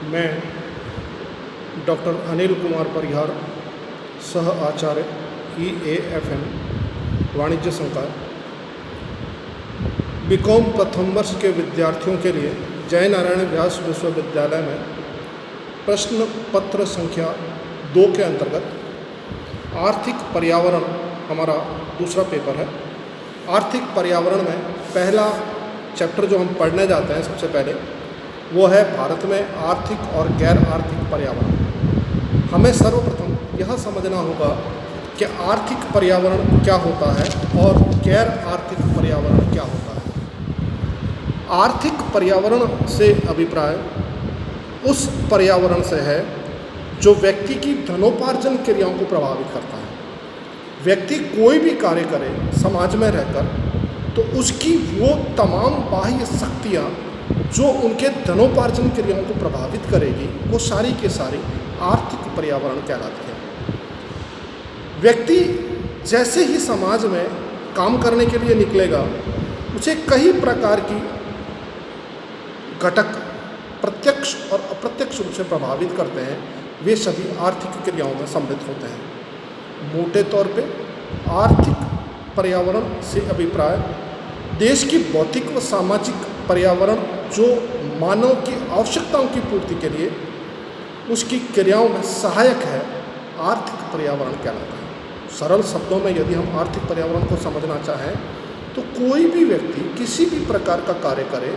मैं डॉक्टर अनिल कुमार परिहार, सह आचार्य EAFM वाणिज्य संकाय, बीकॉम प्रथम वर्ष के विद्यार्थियों के लिए जयनारायण व्यास विश्वविद्यालय में प्रश्न पत्र संख्या 2 के अंतर्गत आर्थिक पर्यावरण हमारा दूसरा पेपर है। आर्थिक पर्यावरण में पहला चैप्टर जो हम पढ़ने जाते हैं सबसे पहले वो है भारत में आर्थिक और गैर आर्थिक पर्यावरण। हमें सर्वप्रथम यह समझना होगा कि आर्थिक पर्यावरण क्या होता है और गैर आर्थिक पर्यावरण क्या होता है। आर्थिक पर्यावरण से अभिप्राय उस पर्यावरण से है जो व्यक्ति की धनोपार्जन क्रियाओं को प्रभावित करता है। व्यक्ति कोई भी कार्य करे समाज में रहकर तो उसकी वो तमाम बाह्य शक्तियाँ जो उनके धनोपार्जन क्रियाओं को प्रभावित करेगी वो सारी के सारी आर्थिक पर्यावरण कहलाती है। व्यक्ति जैसे ही समाज में काम करने के लिए निकलेगा उसे कई प्रकार की घटक प्रत्यक्ष और अप्रत्यक्ष रूप से प्रभावित करते हैं। वे सभी आर्थिक क्रियाओं में सम्मिलित होते हैं। मोटे तौर पे आर्थिक पर्यावरण से अभिप्राय देश की भौतिक व सामाजिक पर्यावरण जो मानव की आवश्यकताओं की पूर्ति के लिए उसकी क्रियाओं में सहायक है, आर्थिक पर्यावरण कहलाता है। सरल शब्दों में यदि हम आर्थिक पर्यावरण को समझना चाहें तो कोई भी व्यक्ति किसी भी प्रकार का कार्य करे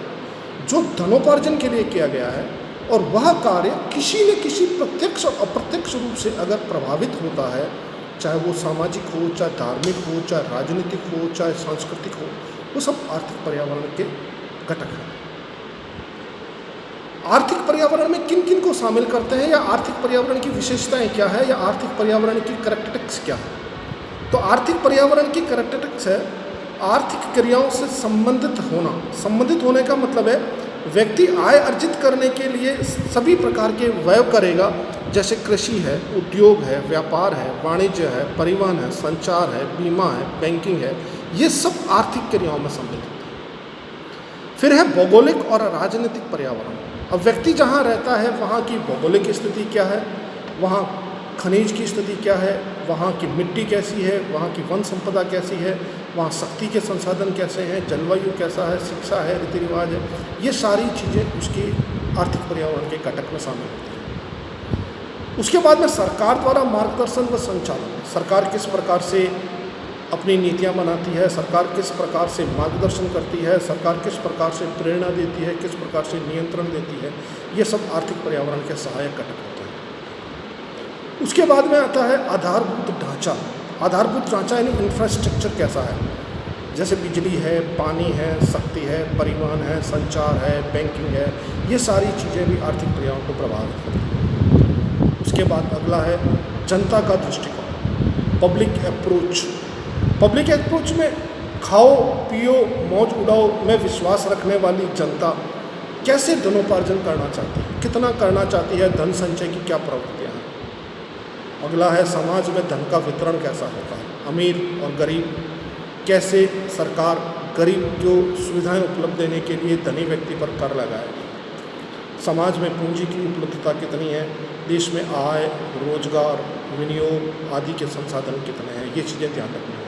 जो धनोपार्जन के लिए किया गया है और वह कार्य किसी न किसी प्रत्यक्ष और अप्रत्यक्ष रूप से अगर प्रभावित होता है, चाहे वो सामाजिक हो, चाहे धार्मिक हो, चाहे राजनीतिक हो, चाहे सांस्कृतिक हो, वो सब आर्थिक पर्यावरण के घटक हैं। आर्थिक पर्यावरण में किन किन को शामिल करते हैं या आर्थिक पर्यावरण की विशेषताएं क्या है या आर्थिक पर्यावरण की कैरेक्टरिस्टिक्स क्या है। तो आर्थिक पर्यावरण की कैरेक्टरिस्टिक्स है आर्थिक क्रियाओं से संबंधित होने का मतलब है व्यक्ति आय अर्जित करने के लिए सभी प्रकार के व्यय करेगा, जैसे कृषि है, उद्योग है, व्यापार है, वाणिज्य है, परिवहन है, संचार है, बीमा है, बैंकिंग है, ये सब आर्थिक क्रियाओं में सम्मिलित होते हैं। फिर है भौगोलिक और राजनीतिक पर्यावरण। अब व्यक्ति जहाँ रहता है वहाँ की भौगोलिक स्थिति क्या है, वहाँ खनिज की स्थिति क्या है, वहाँ की मिट्टी कैसी है, वहाँ की वन संपदा कैसी है, वहाँ शक्ति के संसाधन कैसे हैं, जलवायु कैसा है, शिक्षा है, रीति रिवाज है, ये सारी चीज़ें उसकी आर्थिक पर्यावरण के घटक में शामिल होती हैं। उसके बाद में सरकार द्वारा मार्गदर्शन व संचालन। सरकार किस प्रकार से अपनी नीतियाँ बनाती है, सरकार किस प्रकार से मार्गदर्शन करती है, सरकार किस प्रकार से प्रेरणा देती है, किस प्रकार से नियंत्रण देती है, ये सब आर्थिक पर्यावरण के सहायक घटक होते हैं। उसके बाद में आता है आधारभूत ढांचा। आधारभूत ढांचा यानी इंफ्रास्ट्रक्चर कैसा है, जैसे बिजली है, पानी है, शक्ति है, परिवहन है, संचार है, बैंकिंग है, ये सारी चीज़ें भी आर्थिक पर्यावरण को प्रभावित करती हैं। उसके बाद अगला है जनता का दृष्टिकोण, पब्लिक अप्रोच। पब्लिक अप्रोच में खाओ पियो मौज उड़ाओ में विश्वास रखने वाली जनता कैसे धनोपार्जन करना चाहती है, कितना करना चाहती है, धन संचय की क्या प्रवृत्तियाँ हैं। अगला है समाज में धन का वितरण कैसा होता है, अमीर और गरीब कैसे सरकार गरीब को सुविधाएं उपलब्ध देने के लिए धनी व्यक्ति पर कर लगाएगी, समाज में पूंजी की उपलब्धता कितनी है, देश में आय, रोजगार, विनियोग आदि के संसाधन कितने हैं, ये चीज़ें ध्यान रखनी होगी।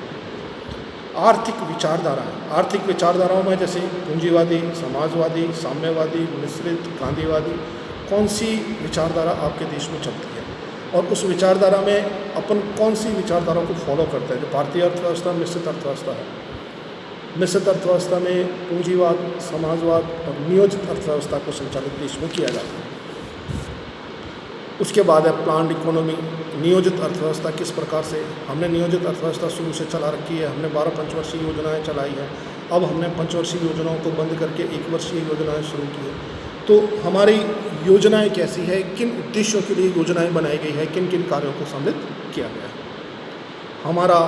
आर्थिक विचारधारा। आर्थिक विचारधाराओं में जैसे पूंजीवादी, समाजवादी, साम्यवादी, मिश्रित, गांधीवादी, कौन सी विचारधारा आपके देश में चलती है और उस विचारधारा में अपन कौन सी विचारधारा को फॉलो करते हैं। जो भारतीय अर्थव्यवस्था मिश्रित अर्थव्यवस्था है, मिश्रित अर्थव्यवस्था में पूंजीवाद, समाजवाद और नियोजित अर्थव्यवस्था को संचालित देश में किया जाता है। उसके बाद है प्लान्ड इकोनॉमी, नियोजित अर्थव्यवस्था किस प्रकार से। हमने नियोजित अर्थव्यवस्था शुरू से चला रखी है, हमने 12 पंचवर्षीय योजनाएं चलाई हैं, अब हमने पंचवर्षीय योजनाओं को बंद करके 1 वर्षीय योजनाएं शुरू की है। तो हमारी योजनाएं कैसी है, किन उद्देश्यों के लिए योजनाएं बनाई गई है, किन किन कार्यों को सम्मिलित किया गया है। हमारा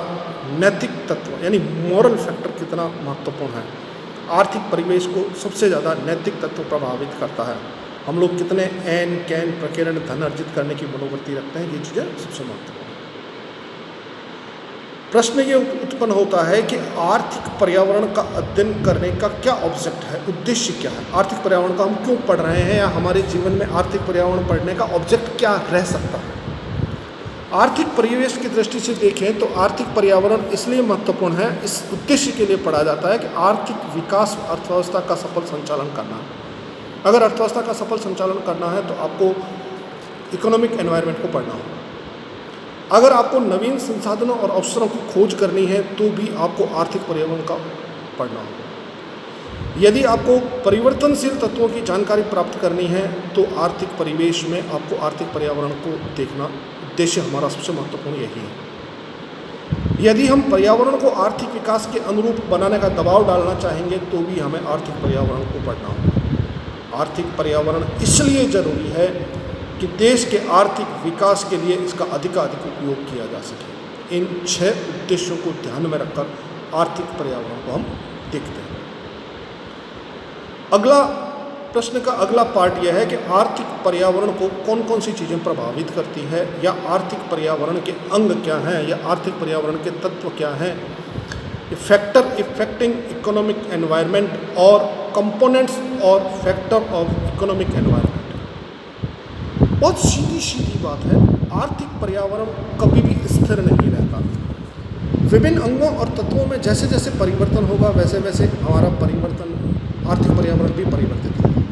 नैतिक तत्व यानी मॉरल फैक्टर कितना महत्वपूर्ण है। आर्थिक परिवेश को सबसे ज़्यादा नैतिक तत्व प्रभावित करता है। हम लोग कितने ऐन कैन प्रकीर्ण धन अर्जित करने की मनोवृत्ति रखते हैं, ये चीज़ें सबसे महत्वपूर्ण है। प्रश्न ये उत्पन्न होता है कि आर्थिक पर्यावरण का अध्ययन करने का क्या ऑब्जेक्ट है, उद्देश्य क्या है। आर्थिक पर्यावरण का हम क्यों पढ़ रहे हैं, या हमारे जीवन में आर्थिक पर्यावरण पढ़ने का ऑब्जेक्ट क्या रह सकता है। आर्थिक परिवेश की दृष्टि से देखें तो आर्थिक पर्यावरण इसलिए महत्वपूर्ण है, इस उद्देश्य के लिए पढ़ा जाता है कि आर्थिक विकास, अर्थव्यवस्था का सफल संचालन करना है। अगर अर्थव्यवस्था का सफल संचालन करना है तो आपको इकोनॉमिक एनवायरनमेंट को पढ़ना होगा। अगर आपको नवीन संसाधनों और अवसरों की खोज करनी है तो भी आपको आर्थिक पर्यावरण का पढ़ना होगा। यदि आपको परिवर्तनशील तत्वों की जानकारी प्राप्त करनी है तो आर्थिक परिवेश में आपको आर्थिक पर्यावरण को देखना, उद्देश्य हमारा सबसे महत्वपूर्ण यही है। यदि हम पर्यावरण को आर्थिक विकास के अनुरूप बनाने का दबाव डालना चाहेंगे तो भी हमें आर्थिक पर्यावरण को पढ़ना होगा। आर्थिक पर्यावरण इसलिए जरूरी है कि देश के आर्थिक विकास के लिए इसका अधिकाधिक उपयोग किया जा सके। इन 6 उद्देश्यों को ध्यान में रखकर आर्थिक पर्यावरण को हम देखते हैं। अगला प्रश्न का अगला पार्ट यह है कि आर्थिक पर्यावरण को कौन कौन सी चीज़ें प्रभावित करती है, या आर्थिक पर्यावरण के अंग क्या हैं, या आर्थिक पर्यावरण के तत्व क्या हैं। फैक्टर इफेक्टिंग इकोनॉमिक एनवायरनमेंट और कंपोनेंट्स और फैक्टर ऑफ इकोनॉमिक एनवायरनमेंट। बहुत सीधी बात है, आर्थिक पर्यावरण कभी भी स्थिर नहीं रहता। विभिन्न अंगों और तत्वों में जैसे जैसे परिवर्तन होगा वैसे वैसे हमारा आर्थिक पर्यावरण भी परिवर्तित होगा।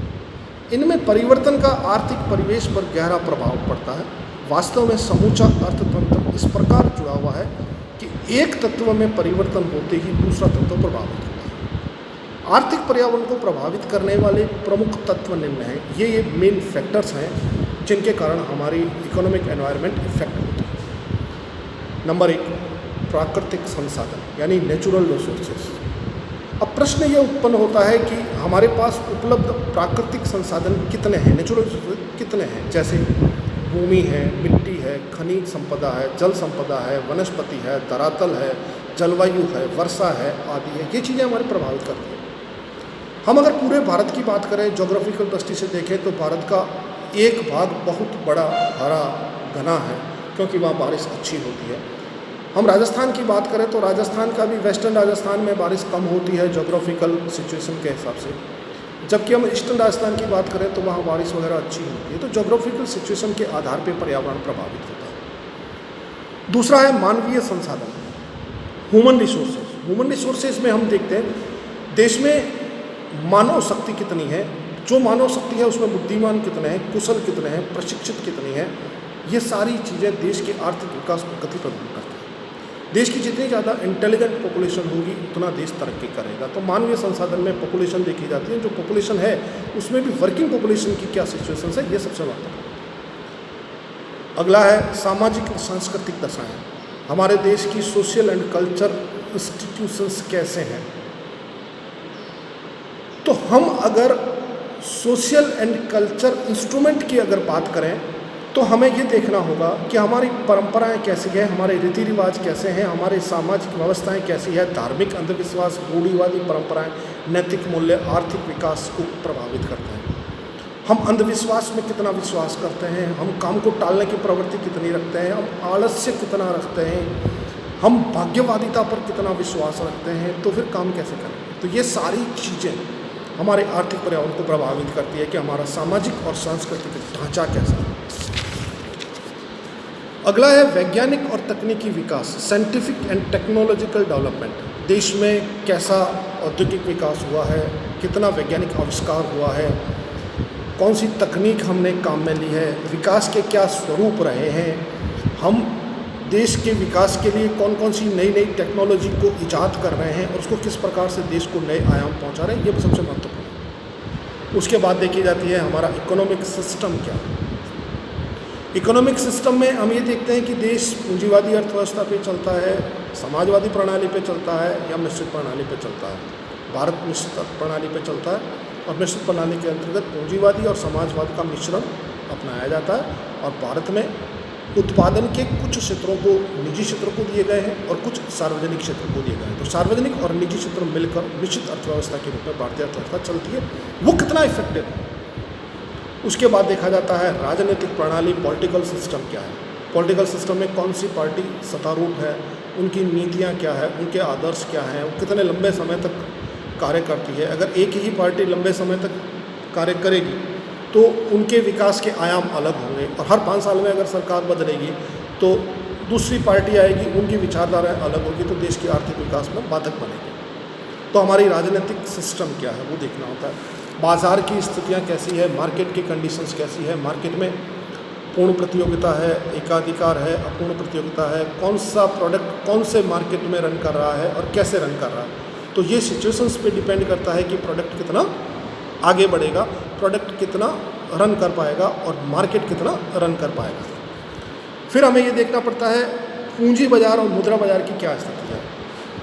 इनमें परिवर्तन का आर्थिक परिवेश पर गहरा प्रभाव पड़ता है। वास्तव में समूचा अर्थतंत्र इस प्रकार जुड़ा हुआ है कि एक तत्व में परिवर्तन होते ही दूसरा तत्व प्रभावित होता है। आर्थिक पर्यावरण को प्रभावित करने वाले प्रमुख तत्व निम्न हैं। ये मेन फैक्टर्स हैं जिनके कारण हमारी इकोनॉमिक एनवायरनमेंट इफेक्ट होती है। नंबर 1, प्राकृतिक संसाधन यानी नेचुरल रिसोर्सेज। अब प्रश्न ये उत्पन्न होता है कि हमारे पास उपलब्ध प्राकृतिक संसाधन कितने हैं, नेचुरल रिसोर्सेज कितने हैं। जैसे भूमि है, मिट्टी है, खनिज संपदा है, जल संपदा है, वनस्पति है, धरातल है, जलवायु है, वर्षा है आदि है। ये चीज़ें हमारे प्रभावित करती हैं। हम अगर पूरे भारत की बात करें, जोग्राफिकल दृष्टि से देखें तो भारत का एक भाग बहुत बड़ा हरा घना है क्योंकि वहाँ बारिश अच्छी होती है। हम राजस्थान की बात करें तो राजस्थान का भी, वेस्टर्न राजस्थान में बारिश कम होती है जोग्राफिकल सिचुएशन के हिसाब से, जबकि हम ईस्टर्न राजस्थान की बात करें तो वहाँ बारिश वगैरह अच्छी होती है। तो जोग्राफिकल सिचुएशन के आधार पर पर्यावरण प्रभावित होता है। दूसरा है मानवीय संसाधन, ह्यूमन रिसोर्सेज। ह्यूमन रिसोर्सेज में हम देखते हैं देश में मानव शक्ति कितनी है, जो मानव शक्ति है उसमें बुद्धिमान कितने हैं, कुशल कितने हैं, प्रशिक्षित कितनी है। ये सारी चीज़ें देश के आर्थिक विकास को गति प्रदान करती हैं। देश की जितनी ज़्यादा इंटेलिजेंट पॉपुलेशन होगी उतना देश तरक्की करेगा। तो मानवीय संसाधन में पॉपुलेशन देखी जाती है, जो पॉपुलेशन है उसमें भी वर्किंग पॉपुलेशन की क्या सिचुएशन है, ये सबसे महत्वपूर्ण। अगला है सामाजिक और सांस्कृतिक दशाएँ। हमारे देश की सोशल एंड कल्चर इंस्टीट्यूशंस कैसे हैं। तो हम अगर सोशल एंड कल्चर इंस्ट्रूमेंट की अगर बात करें तो हमें ये देखना होगा कि हमारी परंपराएं कैसी हैं, हमारे रीति रिवाज कैसे हैं, हमारी सामाजिक व्यवस्थाएं कैसी है, धार्मिक अंधविश्वास, रूढ़िवादी परंपराएं, नैतिक मूल्य आर्थिक विकास को प्रभावित करते हैं। हम अंधविश्वास में कितना विश्वास करते हैं, हम काम को टालने की प्रवृत्ति कितनी रखते हैं, हम आलस्य कितना रखते हैं, हम भाग्यवादिता पर कितना विश्वास रखते हैं, तो फिर काम कैसे करें। तो ये सारी चीज़ें हमारे आर्थिक पर्यावरण को प्रभावित करती है कि हमारा सामाजिक और सांस्कृतिक ढांचा कैसा है। अगला है वैज्ञानिक और तकनीकी विकास, साइंटिफिक एंड टेक्नोलॉजिकल डेवलपमेंट। देश में कैसा औद्योगिक विकास हुआ है, कितना वैज्ञानिक आविष्कार हुआ है, कौन सी तकनीक हमने काम में ली है, विकास के क्या स्वरूप रहे हैं, हम देश के विकास के लिए कौन कौन सी नई नई टेक्नोलॉजी को ईजाद कर रहे हैं और उसको किस प्रकार से देश को नए आयाम पहुंचा रहे हैं, ये सबसे महत्वपूर्ण है। उसके बाद देखी जाती है हमारा इकोनॉमिक सिस्टम क्या है। इकोनॉमिक सिस्टम में हम ये देखते हैं कि देश पूंजीवादी अर्थव्यवस्था पे चलता है, समाजवादी प्रणाली पे चलता है या मिश्रित प्रणाली पे चलता है। भारत मिश्रित प्रणाली पे चलता है और मिश्रित प्रणाली के अंतर्गत पूंजीवादी और समाजवाद का मिश्रण अपनाया जाता है। और भारत में उत्पादन के कुछ क्षेत्रों को निजी क्षेत्र को दिए गए हैं और कुछ सार्वजनिक क्षेत्र को दिए गए हैं। तो सार्वजनिक और निजी क्षेत्र मिलकर निश्चित अर्थव्यवस्था के रूप में भारतीय अर्थव्यवस्था चलती है। वो कितना इफेक्टिव है। उसके बाद देखा जाता है राजनीतिक प्रणाली, पॉलिटिकल सिस्टम क्या है। पॉलिटिकल सिस्टम में कौन सी पार्टी सत्तारूढ़ है, उनकी नीतियाँ क्या है, उनके आदर्श क्या हैं, वो कितने लंबे समय तक कार्य करती है। अगर एक ही पार्टी लंबे समय तक कार्य करेगी तो उनके विकास के आयाम अलग होंगे, और हर 5 साल में अगर सरकार बदलेगी तो दूसरी पार्टी आएगी, उनकी विचारधाराएँ अलग होगी, तो देश के आर्थिक विकास में बाधक बनेगी। तो हमारी राजनीतिक सिस्टम क्या है वो देखना होता है। बाज़ार की स्थितियाँ कैसी है, मार्केट की कंडीशंस कैसी है, मार्केट में पूर्ण प्रतियोगिता है, एकाधिकार है, अपूर्ण प्रतियोगिता है, कौन सा प्रोडक्ट कौन से मार्केट में रन कर रहा है और कैसे रन कर रहा है। तो ये सिचुएशंस पे डिपेंड करता है कि प्रोडक्ट कितना आगे बढ़ेगा, प्रोडक्ट कितना रन कर पाएगा और मार्केट कितना रन कर पाएगा। फिर हमें ये देखना पड़ता है पूंजी बाजार और मुद्रा बाजार की क्या स्थिति है,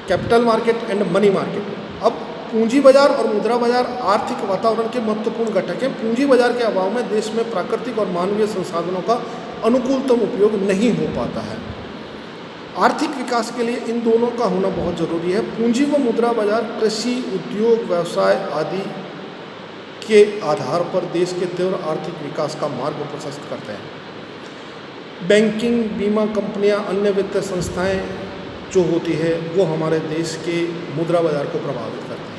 capital market and money market. अब पूंजी बाजार और मुद्रा बाजार आर्थिक वातावरण के महत्वपूर्ण घटक हैं। पूंजी बाजार के अभाव में देश में प्राकृतिक और मानवीय संसाधनों का अनुकूलतम उपयोग नहीं हो पाता है। आर्थिक विकास के लिए इन दोनों का होना बहुत जरूरी है। पूंजी व मुद्रा बाजार कृषि, उद्योग, व्यवसाय आदि के आधार पर देश के तीव्र आर्थिक विकास का मार्ग प्रशस्त करते हैं। बैंकिंग, बीमा कंपनियां, अन्य वित्तीय संस्थाएं जो होती है वो हमारे देश के मुद्रा बाजार को प्रभावित करती हैं।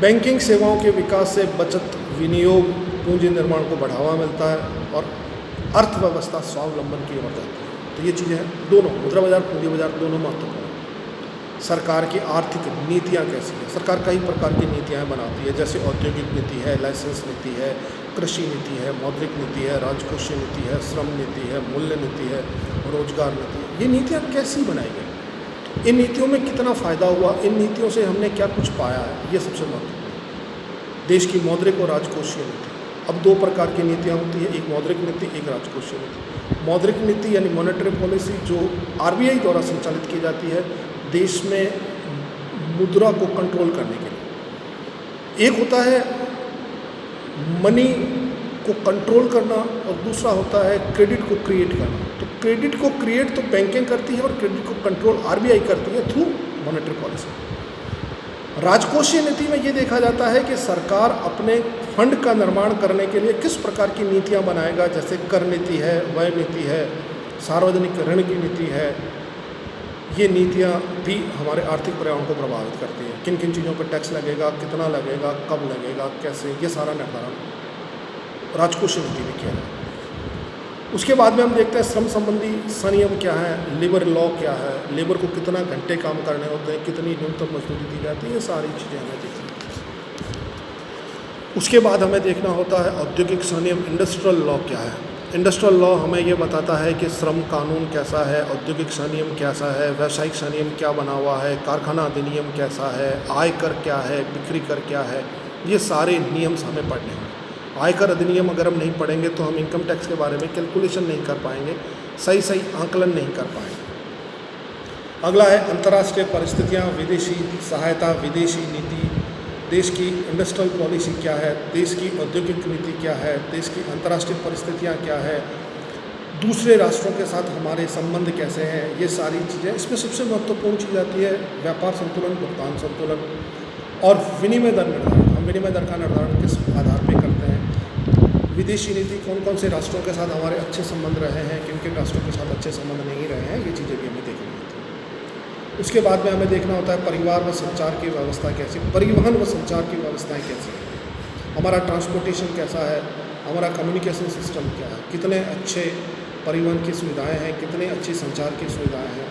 बैंकिंग सेवाओं के विकास से बचत, विनियोग, पूंजी निर्माण को बढ़ावा मिलता है और अर्थव्यवस्था स्वावलंबन की ओर जाती है। तो ये चीज़ें हैं, दोनों मुद्रा बाजार, पूंजी बाजार दोनों महत्वपूर्ण हैं। सरकार की आर्थिक नीतियाँ कैसी है, सरकार कई प्रकार की नीतियाँ बनाती है, जैसे औद्योगिक नीति है, लाइसेंस नीति है, कृषि नीति है, मौद्रिक नीति है, राजकोषीय नीति है, श्रम नीति है, मूल्य नीति है, रोजगार नीति है। ये नीतियाँ कैसी बनाई गई, इन नीतियों में कितना फ़ायदा हुआ, इन नीतियों से हमने क्या कुछ पाया है, ये सबसे महत्वपूर्ण है। देश की मौद्रिक और राजकोषीय नीति, अब 2 प्रकार की नीतियाँ होती है, एक मौद्रिक नीति, एक राजकोषीय नीति। मौद्रिक नीति यानी मॉनेटरी पॉलिसी जो RBI द्वारा संचालित की जाती है देश में मुद्रा को कंट्रोल करने के लिए। एक होता है मनी को कंट्रोल करना और दूसरा होता है क्रेडिट को क्रिएट करना। तो क्रेडिट को क्रिएट तो बैंकिंग करती है और क्रेडिट को कंट्रोल RBI करती है थ्रू मॉनेटरी पॉलिसी। राजकोषीय नीति में ये देखा जाता है कि सरकार अपने फंड का निर्माण करने के लिए किस प्रकार की नीतियाँ बनाएगा, जैसे कर नीति है, व्यय नीति है, सार्वजनिक ऋण की नीति है। ये नीतियाँ भी हमारे आर्थिक पर्यावरण को प्रभावित करती है। किन किन चीज़ों पर टैक्स लगेगा, कितना लगेगा, कब लगेगा, कैसे, ये सारा निर्धारण राजकोषीय नीति में किया जाए। उसके बाद में हम देखते हैं श्रम संबंधी संयम क्या है, लेबर लॉ क्या है, लेबर को कितना घंटे काम करने होते हैं, कितनी न्यूनतम मजदूरी दी जाती है, ये सारी चीज़ें हमें देखनी है। उसके बाद हमें देखना होता है औद्योगिक संयम, इंडस्ट्रियल लॉ क्या है। इंडस्ट्रियल लॉ हमें ये बताता है कि श्रम कानून कैसा है, औद्योगिक संयम कैसा है, व्यावसायिक संयम क्या बना हुआ है, कारखाना अधिनियम कैसा है, आयकर क्या है, बिक्री कर क्या है, ये सारे नियम हमें पढ़ने हैं। आयकर अधिनियम अगर हम नहीं पढ़ेंगे तो हम इनकम टैक्स के बारे में कैलकुलेशन नहीं कर पाएंगे, सही आंकलन नहीं कर पाएंगे। अगला है अंतर्राष्ट्रीय परिस्थितियाँ, विदेशी सहायता, विदेशी नीति, देश की इंडस्ट्रियल पॉलिसी क्या है, देश की औद्योगिक नीति क्या है, देश की अंतर्राष्ट्रीय परिस्थितियाँ क्या है, दूसरे राष्ट्रों के साथ हमारे संबंध कैसे हैं, ये सारी चीज़ें। इसमें सबसे महत्वपूर्ण चीज़ आती है व्यापार संतुलन, भुगतान संतुलन और विनिमय दर निर्धारण। हम विनिमय दर का निर्धारण किस आधार पर करते हैं, विदेशी नीति, कौन कौन से राष्ट्रों के साथ हमारे अच्छे संबंध रहे हैं, किन किन राष्ट्रों के साथ अच्छे संबंध नहीं रहे हैं, ये चीज़ें भी हमें देखनी होती हैं। उसके बाद में हमें देखना होता है परिवार व संचार की व्यवस्था कैसी, परिवहन व संचार की व्यवस्थाएं कैसी हैं, हमारा ट्रांसपोर्टेशन कैसा है, हमारा कम्युनिकेशन सिस्टम क्या है, कितने अच्छे परिवहन की सुविधाएं हैं, कितने अच्छी संचार की सुविधाएं हैं,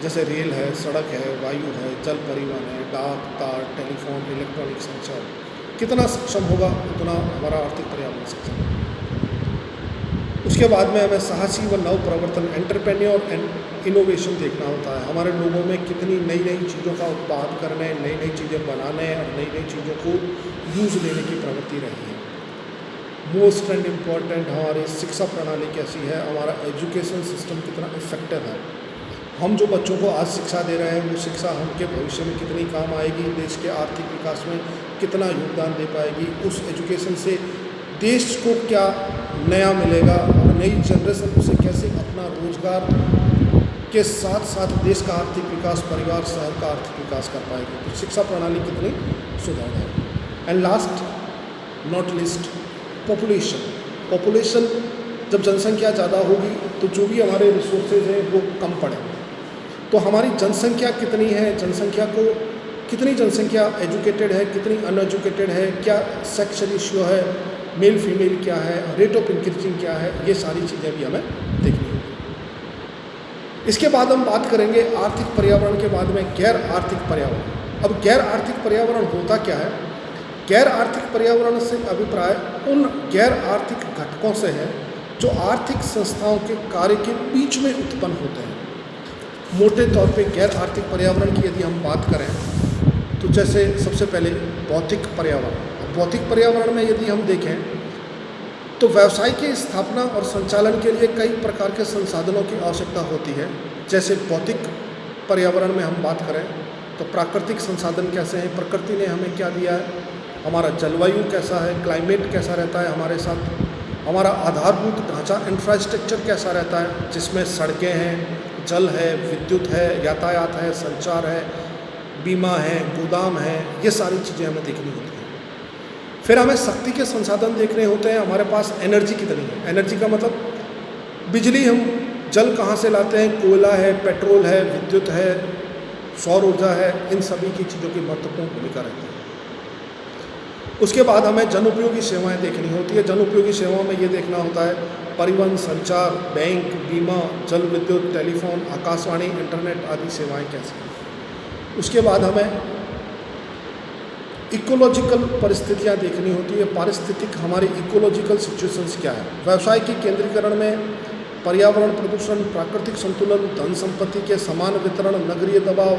जैसे रेल है, सड़क है, वायु है, जल परिवहन है, डाक, तार, टेलीफोन, इलेक्ट्रॉनिक संचार। कितना सक्षम होगा उतना हमारा आर्थिक पर्यावरण सक्षम होगा। उसके बाद में हमें साहसी व नव प्रवर्तन, एंटरप्रेन्योर एंड इनोवेशन देखना होता है। हमारे लोगों में कितनी नई नई चीज़ों का उत्पाद करने, नई नई चीज़ें बनाने और नई नई चीज़ों को यूज़ लेने की प्रवृत्ति रही है। मोस्ट एंड इम्पॉर्टेंट हमारी शिक्षा प्रणाली कैसी है, हमारा एजुकेशन सिस्टम कितना इफेक्टिव है। हम जो बच्चों को आज शिक्षा दे रहे हैं वो शिक्षा हमके भविष्य में कितनी काम आएगी, देश के आर्थिक विकास में कितना योगदान दे पाएगी, उस एजुकेशन से देश को क्या नया मिलेगा और नई जनरेशन उसे कैसे अपना रोजगार के साथ साथ देश का आर्थिक विकास, परिवार शहर का आर्थिक विकास कर पाएगी। तो शिक्षा प्रणाली कितनी सुधार है। And last not list population जब जनसंख्या ज़्यादा होगी तो जो भी हमारे रिसोर्सेज हैं वो कम पड़ेंगे। तो हमारी जनसंख्या कितनी है, कितनी जनसंख्या एजुकेटेड है, कितनी अनएजुकेटेड है, क्या सेक्स रेशियो है, मेल फीमेल क्या है, रेट ऑफ इंक्रीजिंग क्या है, ये सारी चीज़ें भी हमें देखनी होगी। इसके बाद हम बात करेंगे आर्थिक पर्यावरण के बाद में गैर आर्थिक पर्यावरण। अब गैर आर्थिक पर्यावरण होता क्या है? गैर आर्थिक पर्यावरण से अभिप्राय उन गैर आर्थिक घटकों से है जो आर्थिक संस्थाओं के कार्य के बीच में उत्पन्न होते हैं। मोटे तौर पे गैर आर्थिक पर्यावरण की यदि हम बात करें तो जैसे सबसे पहले भौतिक पर्यावरण। भौतिक पर्यावरण में यदि हम देखें तो व्यवसाय की स्थापना और संचालन के लिए कई प्रकार के संसाधनों की आवश्यकता होती है। जैसे भौतिक पर्यावरण में हम बात करें तो प्राकृतिक संसाधन कैसे हैं, प्रकृति ने हमें क्या दिया है, हमारा जलवायु कैसा है, क्लाइमेट कैसा रहता है हमारे साथ, हमारा आधारभूत ढांचा इंफ्रास्ट्रक्चर कैसा रहता है, जिसमें सड़कें हैं, जल है, विद्युत है, यातायात है, संचार है, बीमा है, गोदाम है, ये सारी चीज़ें हमें देखनी होती हैं। फिर हमें शक्ति के संसाधन देखने होते हैं, हमारे पास एनर्जी कितनी है। एनर्जी का मतलब बिजली हम जल कहाँ से लाते हैं, कोयला है, पेट्रोल है, विद्युत है, सौर ऊर्जा है, इन सभी की चीज़ों की महत्वपूर्ण भूमिका रहती है। उसके बाद हमें जन उपयोगी सेवाएं देखनी होती है। जन उपयोगी सेवाओं में ये देखना होता है परिवहन, संचार, बैंक, बीमा, जल विद्युत, टेलीफोन, आकाशवाणी, इंटरनेट आदि सेवाएं कैसी हैं। उसके बाद हमें इकोलॉजिकल परिस्थितियां देखनी होती है। पारिस्थितिक हमारी इकोलॉजिकल सिचुएशंस क्या है। व्यवसाय के केंद्रीकरण में पर्यावरण प्रदूषण, प्राकृतिक संतुलन, धन संपत्ति के समान वितरण, नगरीय दबाव,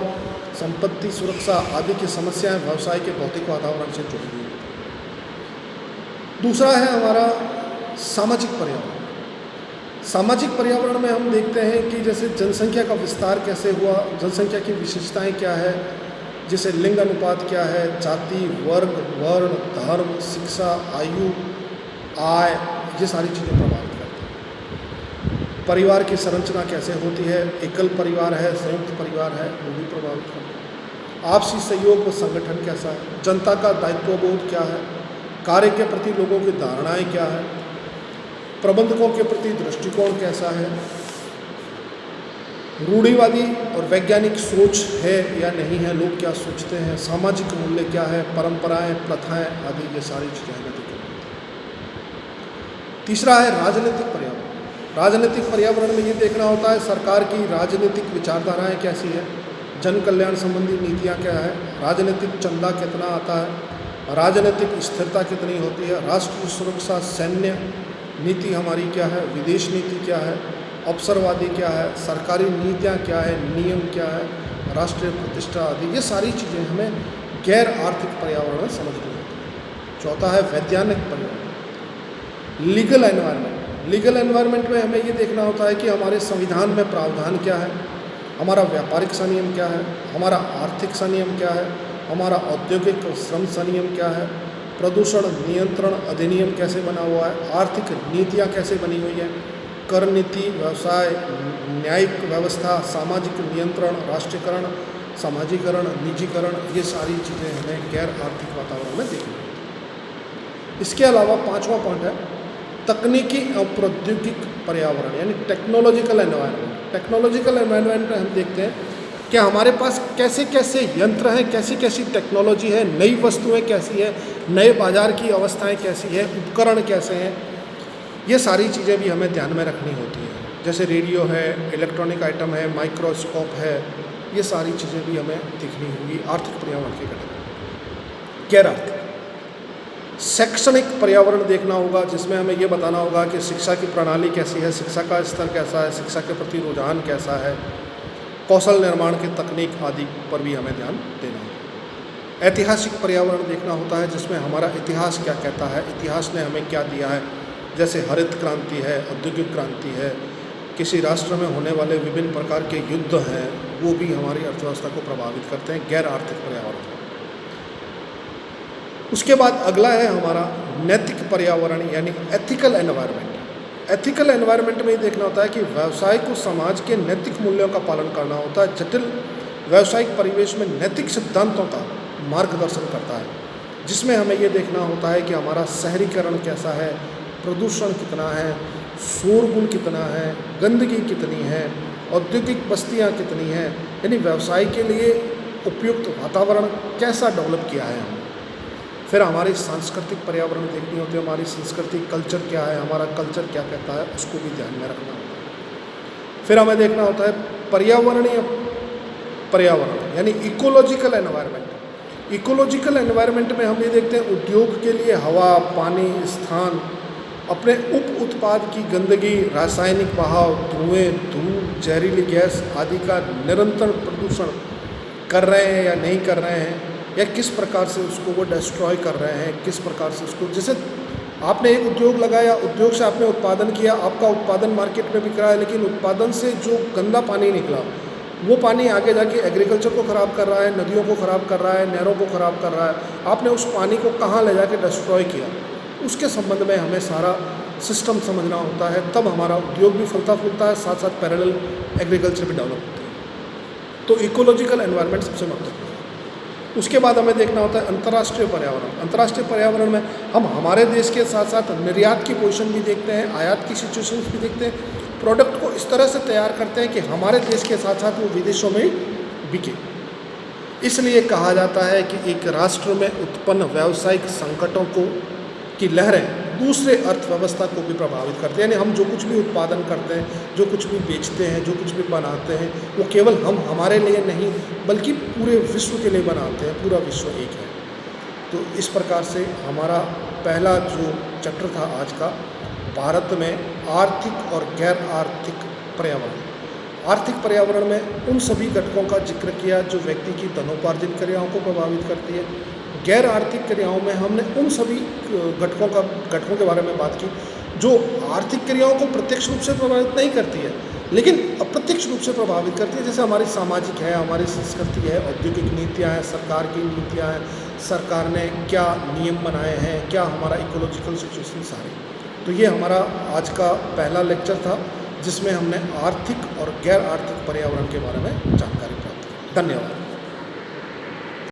संपत्ति सुरक्षा आदि की समस्याएं व्यवसाय के भौतिक वातावरण से जुड़ी हुई हैं। दूसरा है हमारा सामाजिक पर्यावरण। सामाजिक पर्यावरण में हम देखते हैं कि जैसे जनसंख्या का विस्तार कैसे हुआ, जनसंख्या की विशेषताएं क्या है, जैसे लिंग अनुपात क्या है, जाति, वर्ग, वर्ण, धर्म, शिक्षा, आयु, आय, ये सारी चीज़ें प्रभावित करती हैं। परिवार की संरचना कैसे होती है, एकल परिवार है, संयुक्त परिवार है, वो भी प्रभावित करते हैं। आपसी सहयोग व संगठन कैसा है, जनता का दायित्वबोध क्या है, कार्य के प्रति लोगों की धारणाएं क्या है, प्रबंधकों के प्रति दृष्टिकोण कैसा है, रूढ़िवादी और वैज्ञानिक सोच है या नहीं है, लोग क्या सोचते हैं, सामाजिक मूल्य क्या है, परंपराएं, प्रथाएं आदि ये सारी चीज़ें हमें देखनी होती हैं। तीसरा है राजनीतिक पर्यावरण। राजनीतिक पर्यावरण में ये देखना होता है सरकार की राजनीतिक विचारधाराएं कैसी है, जन कल्याण संबंधी नीतियाँ क्या है, राजनीतिक चंदा कितना आता है, राजनीतिक स्थिरता कितनी होती है, राष्ट्रीय सुरक्षा, सैन्य नीति हमारी क्या है, विदेश नीति क्या है, अवसरवादी क्या है, सरकारी नीतियाँ क्या है, नियम क्या है, राष्ट्रीय प्रतिष्ठा आदि, ये सारी चीज़ें हमें गैर आर्थिक पर्यावरण में समझनी होती है। चौथा है वैज्ञानिक पर्यावरण, लीगल एनवायरनमेंट। लीगल एनवायरनमेंट में हमें ये देखना होता है कि हमारे संविधान में प्रावधान क्या है, हमारा व्यापारिक संनियम क्या है, हमारा आर्थिक संनियम क्या है, हमारा औद्योगिक श्रम संनियम क्या है, प्रदूषण नियंत्रण अधिनियम कैसे बना हुआ है, आर्थिक नीतियाँ कैसे बनी हुई हैं, कर नीति, व्यवसाय, न्यायिक व्यवस्था, सामाजिक नियंत्रण, राष्ट्रीयकरण, समाजीकरण, निजीकरण, ये सारी चीज़ें हमें गैर आर्थिक वातावरण में देखनी होती हैं। इसके अलावा पांचवा पॉइंट है तकनीकी और प्रौद्योगिक पर्यावरण यानी टेक्नोलॉजिकल एनवायरनमेंट। टेक्नोलॉजिकल एनवायरनमेंट में हम देखते हैं कि हमारे पास कैसे कैसे यंत्र हैं, कैसी कैसी टेक्नोलॉजी है, नई वस्तुएं कैसी है, नए बाजार की अवस्थाएं कैसी है, उपकरण कैसे हैं, ये सारी चीज़ें भी हमें ध्यान में रखनी होती हैं। जैसे रेडियो है, इलेक्ट्रॉनिक आइटम है, माइक्रोस्कोप है, ये सारी चीज़ें भी हमें देखनी होगी आर्थिक पर्यावरण के घटक। गैर आर्थिक शैक्षणिक पर्यावरण देखना होगा, जिसमें हमें ये बताना होगा कि शिक्षा की प्रणाली कैसी है, शिक्षा का स्तर कैसा है, शिक्षा के प्रति रुझान कैसा है, कौशल निर्माण की तकनीक आदि पर भी हमें ध्यान देना है। ऐतिहासिक पर्यावरण देखना होता है, जिसमें हमारा इतिहास क्या कहता है, इतिहास ने हमें क्या दिया है, जैसे हरित क्रांति है, औद्योगिक क्रांति है, किसी राष्ट्र में होने वाले विभिन्न प्रकार के युद्ध हैं, वो भी हमारी अर्थव्यवस्था को प्रभावित करते हैं, गैर आर्थिक पर्यावरण। उसके बाद अगला है हमारा नैतिक पर्यावरण यानी एथिकल एनवायरनमेंट। एथिकल एनवायरनमेंट में ये देखना होता है कि व्यवसाय को समाज के नैतिक मूल्यों का पालन करना होता है, जटिल व्यावसायिक परिवेश में नैतिक सिद्धांतों का मार्गदर्शन करता है, जिसमें हमें ये देखना होता है कि हमारा शहरीकरण कैसा है, प्रदूषण कितना है, शोरगुल कितना है, गंदगी कितनी है, औद्योगिक बस्तियाँ कितनी हैं, यानी व्यवसाय के लिए उपयुक्त वातावरण कैसा डेवलप किया है हमने। फिर हमारी सांस्कृतिक पर्यावरण देखनी होती है, हमारी संस्कृति कल्चर क्या है, हमारा कल्चर क्या कहता है, उसको भी ध्यान में रखना होता है। फिर हमें देखना होता है पर्यावरणीय पर्यावरण यानी इकोलॉजिकल एनवायरनमेंट। इकोलॉजिकल एनवायरनमेंट में हम ये देखते हैं उद्योग के लिए हवा, पानी, स्थान, अपने उप उत्पाद की गंदगी, रासायनिक बहाव, धुएं, धूल, जहरीली गैस आदि का निरंतर प्रदूषण कर रहे हैं या नहीं कर रहे हैं, या किस प्रकार से उसको वो डिस्ट्रॉय कर रहे हैं, किस प्रकार से उसको, जैसे आपने एक उद्योग लगाया, उद्योग से आपने उत्पादन किया, आपका उत्पादन मार्केट में बिक रहा है, लेकिन उत्पादन से जो गंदा पानी निकला वो पानी आगे जाके एग्रीकल्चर को ख़राब कर रहा है, नदियों को ख़राब कर रहा है, नहरों को ख़राब कर रहा है। आपने उस पानी को कहाँ ले जाके डिस्ट्रॉय किया, उसके संबंध में हमें सारा सिस्टम समझना होता है, तब हमारा उद्योग भी फलता फूलता है, साथ साथ पैरेलल एग्रीकल्चर भी डेवलप होता है। तो इकोलॉजिकल एनवायरनमेंट सबसे महत्वपूर्ण है। उसके बाद हमें देखना होता है अंतर्राष्ट्रीय पर्यावरण। अंतर्राष्ट्रीय पर्यावरण में हम हमारे देश के साथ साथ निर्यात की पोजीशन भी देखते हैं, आयात की सिचुएशंस भी देखते हैं, प्रोडक्ट को इस तरह से तैयार करते हैं कि हमारे देश के साथ साथ वो विदेशों में बिके। इसलिए कहा जाता है कि एक राष्ट्र में उत्पन्न व्यावसायिक संकटों की लहरें दूसरे अर्थव्यवस्था को भी प्रभावित करते हैं। यानी हम जो कुछ भी उत्पादन करते हैं, जो कुछ भी बेचते हैं, जो कुछ भी बनाते हैं, वो केवल हम हमारे लिए नहीं बल्कि पूरे विश्व के लिए बनाते हैं। पूरा विश्व एक है। तो इस प्रकार से हमारा पहला जो चैप्टर था आज का, भारत में आर्थिक और गैर आर्थिक पर्यावरण। आर्थिक पर्यावरण में उन सभी घटकों का जिक्र किया जो व्यक्ति की धनोपार्जन क्रियाओं को प्रभावित करती है। गैर आर्थिक क्रियाओं में हमने उन सभी घटकों के बारे में बात की जो आर्थिक क्रियाओं को प्रत्यक्ष रूप से प्रभावित नहीं करती है, लेकिन अप्रत्यक्ष रूप से प्रभावित करती है। जैसे हमारी सामाजिक है, हमारी संस्कृति है, औद्योगिक नीतियाँ हैं, सरकार की नीतियाँ हैं, सरकार ने क्या नियम बनाए हैं, क्या हमारा इकोलॉजिकल सिचुएशन सारे। तो ये हमारा आज का पहला लेक्चर था जिसमें हमने आर्थिक और गैर आर्थिक पर्यावरण के बारे में जानकारी प्राप्त की। धन्यवाद।